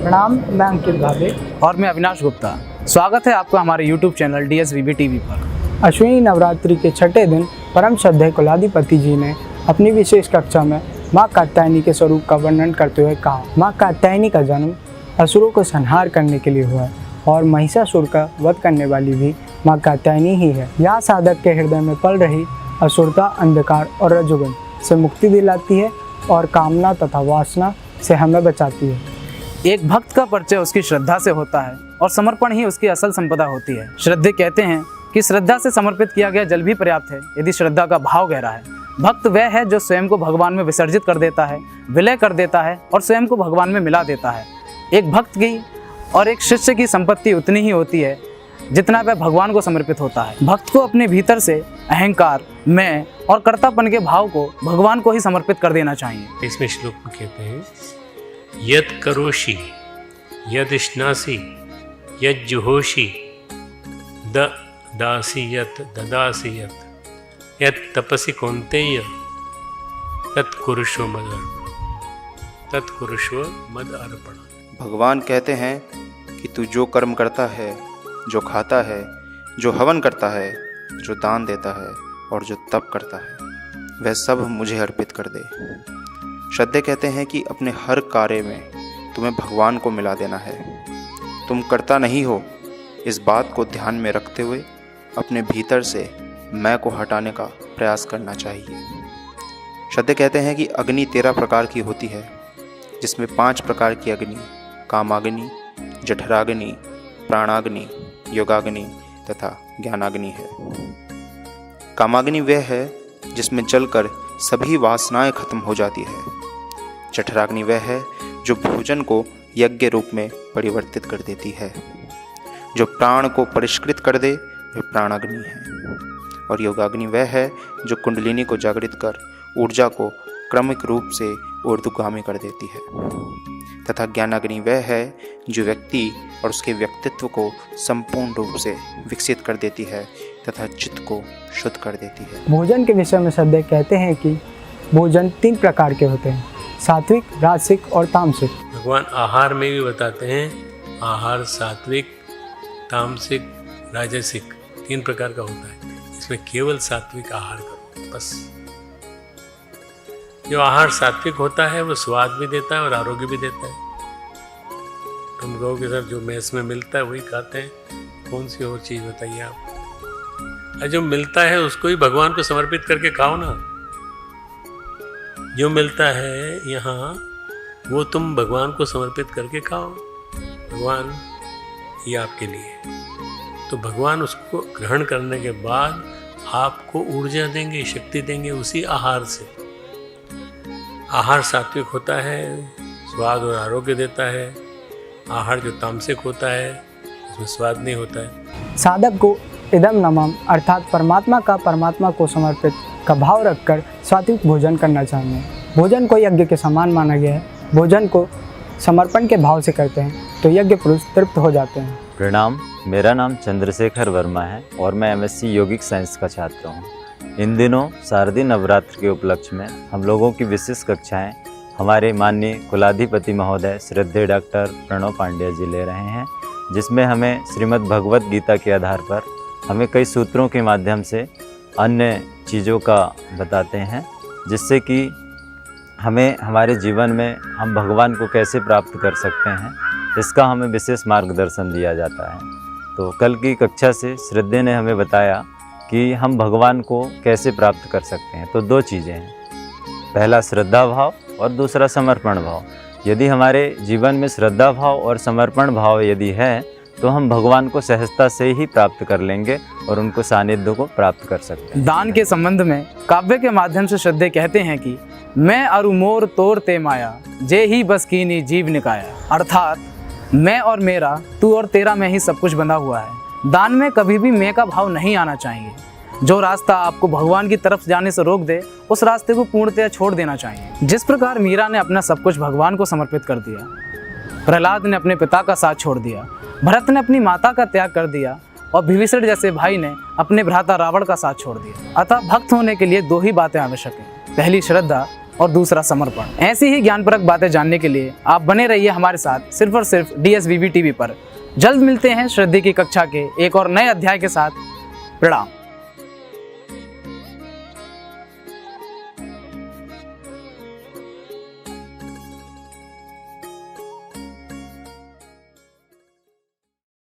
प्रणाम, मैं अंकित भावे और मैं अविनाश गुप्ता। स्वागत है आपका हमारे YouTube चैनल DSVB TV पर। अश्विनी नवरात्रि के छठे दिन परम श्रद्धेय कुलाधिपति जी ने अपनी विशेष कक्षा में माँ कात्यायनी के स्वरूप का वर्णन करते हुए कहा, माँ कात्यायनी का जन्म असुरों को संहार करने के लिए हुआ है और महिषासुर का वध करने वाली भी माँ कात्यायनी ही है। यह साधक के हृदय में पल रही असुरता, अंधकार और रजोगुण से मुक्ति दिलाती है और कामना तथा वासना से हमें बचाती है। एक भक्त का परिचय उसकी श्रद्धा से होता है और समर्पण ही उसकी असल संपदा होती है। श्रद्धे कहते हैं कि श्रद्धा से समर्पित किया गया जल भी पर्याप्त है यदि श्रद्धा का भाव गहरा है। भक्त वह है जो स्वयं को भगवान में विसर्जित कर देता है, विलय कर देता है और स्वयं को भगवान में मिला देता है। एक भक्त की और एक शिष्य की संपत्ति उतनी ही होती है जितना वह भगवान को समर्पित होता है। भक्त को अपने भीतर से अहंकार, मैं और कर्तापन के भाव को भगवान को ही समर्पित कर देना चाहिए। इसमें श्लोक में कहते हैं, यद करोषि यद स्नासि यद जुहोषि दासी यत ददासी यत यद तपसि कौन्तेय तत्कुरुष्व मद अर्पण। भगवान कहते हैं कि तू जो कर्म करता है, जो खाता है, जो हवन करता है, जो दान देता है और जो तप करता है, वह सब मुझे अर्पित कर दे। श्रद्धे कहते हैं कि अपने हर कार्य में तुम्हें भगवान को मिला देना है। तुम करता नहीं हो, इस बात को ध्यान में रखते हुए अपने भीतर से मैं को हटाने का प्रयास करना चाहिए। श्रद्धे कहते हैं कि अग्नि 13 प्रकार की होती है, जिसमें 5 प्रकार की अग्नि कामाग्नि, जठराग्नि, प्राणाग्नि, योगाग्नि तथा ज्ञानाग्नि है। कामाग्नि वह है जिसमें जलकर सभी वासनाएं खत्म हो जाती है। जठराग्नि वह है जो भोजन को यज्ञ रूप में परिवर्तित कर देती है। जो प्राण को परिष्कृत कर दे वह प्राणाग्नि है। और योगाग्नि वह है जो कुंडलिनी को जागृत कर ऊर्जा को क्रमिक रूप से ऊर्ध्वगामी कर देती है। तथा ज्ञानाग्नि वह है जो व्यक्ति और उसके व्यक्तित्व को संपूर्ण रूप से विकसित कर देती है तथा चित्त को शुद्ध कर देती है। भोजन के विषय में श्रद्धेय कहते हैं कि भोजन 3 प्रकार के होते हैं, सात्विक, राजसिक और तामसिक। भगवान आहार में भी बताते हैं, आहार सात्विक, तामसिक, राजसिक 3 प्रकार का होता है। इसमें केवल सात्विक आहार करो बस। जो आहार सात्विक होता है वो स्वाद भी देता है और आरोग्य भी देता है। तुम कहोगे सर जो मेस में मिलता है वही खाते हैं, कौन सी और चीज़ बताइए आप। जो मिलता है उसको ही भगवान को समर्पित करके खाओ ना। जो मिलता है यहाँ वो तुम भगवान को समर्पित करके खाओ। भगवान ये आपके लिए है। तो भगवान उसको ग्रहण करने के बाद आपको ऊर्जा देंगे, शक्ति देंगे उसी आहार से। आहार सात्विक होता है, स्वाद और आरोग्य देता है। आहार जो तामसिक होता है उसमें स्वाद नहीं होता है। साधक को इदम नमम अर्थात परमात्मा को समर्पित का भाव रखकर सात्विक भोजन करना चाहिए। भोजन को यज्ञ के समान माना गया है। भोजन को समर्पण के भाव से करते हैं तो यज्ञ पुरुष तृप्त हो जाते हैं। प्रणाम, मेरा नाम चंद्रशेखर वर्मा है और मैं MSc यौगिक साइंस का छात्र हूँ। इन दिनों शारदीय नवरात्र के उपलक्ष्य में हम लोगों की विशेष कक्षाएं हमारे माननीय कुलाधिपति महोदय श्रद्धेय डॉक्टर प्रणव पांड्या जी ले रहे हैं, जिसमें हमें श्रीमद् भगवत गीता के आधार पर हमें कई सूत्रों के माध्यम से अन्य चीज़ों का बताते हैं, जिससे कि हमें हमारे जीवन में हम भगवान को कैसे प्राप्त कर सकते हैं, इसका हमें विशेष मार्गदर्शन दिया जाता है। तो कल की कक्षा से श्रद्धेय ने हमें बताया कि हम भगवान को कैसे प्राप्त कर सकते हैं। तो 2 चीज़ें हैं, पहला श्रद्धा भाव और दूसरा समर्पण भाव। यदि हमारे जीवन में श्रद्धा भाव और समर्पण भाव यदि है तो हम भगवान को सहजता से ही प्राप्त कर लेंगे और उनको सानिध्य को प्राप्त कर सकते हैं। दान के संबंध में काव्य के माध्यम से श्रद्धेय कहते हैं कि मैं अरु मोर तोर ते माया जे ही बस कीनी जीव निकाया। अर्थात मैं और मेरा, तू और तेरा में ही सब कुछ बंधा हुआ है। दान में कभी भी मैं का भाव नहीं आना चाहिए। जो रास्ता आपको भगवान की तरफ जाने से रोक दे उस रास्ते को पूर्णतया छोड़ देना चाहिए। जिस प्रकार मीरा ने अपना सब कुछ भगवान को समर्पित कर दिया, प्रहलाद ने अपने पिता का साथ छोड़ दिया, भरत ने अपनी माता का त्याग कर दिया और विभीषण जैसे भाई ने अपने भ्राता रावण का साथ छोड़ दिया। अतः भक्त होने के लिए 2 ही बातें आवश्यक हैं, पहली श्रद्धा और दूसरा समर्पण। ऐसी ही ज्ञानपरक बातें जानने के लिए आप बने रहिए हमारे साथ सिर्फ और सिर्फ DSVB TV पर। जल्द मिलते हैं श्रद्धे की कक्षा के एक और नए अध्याय के साथ। प्रणाम।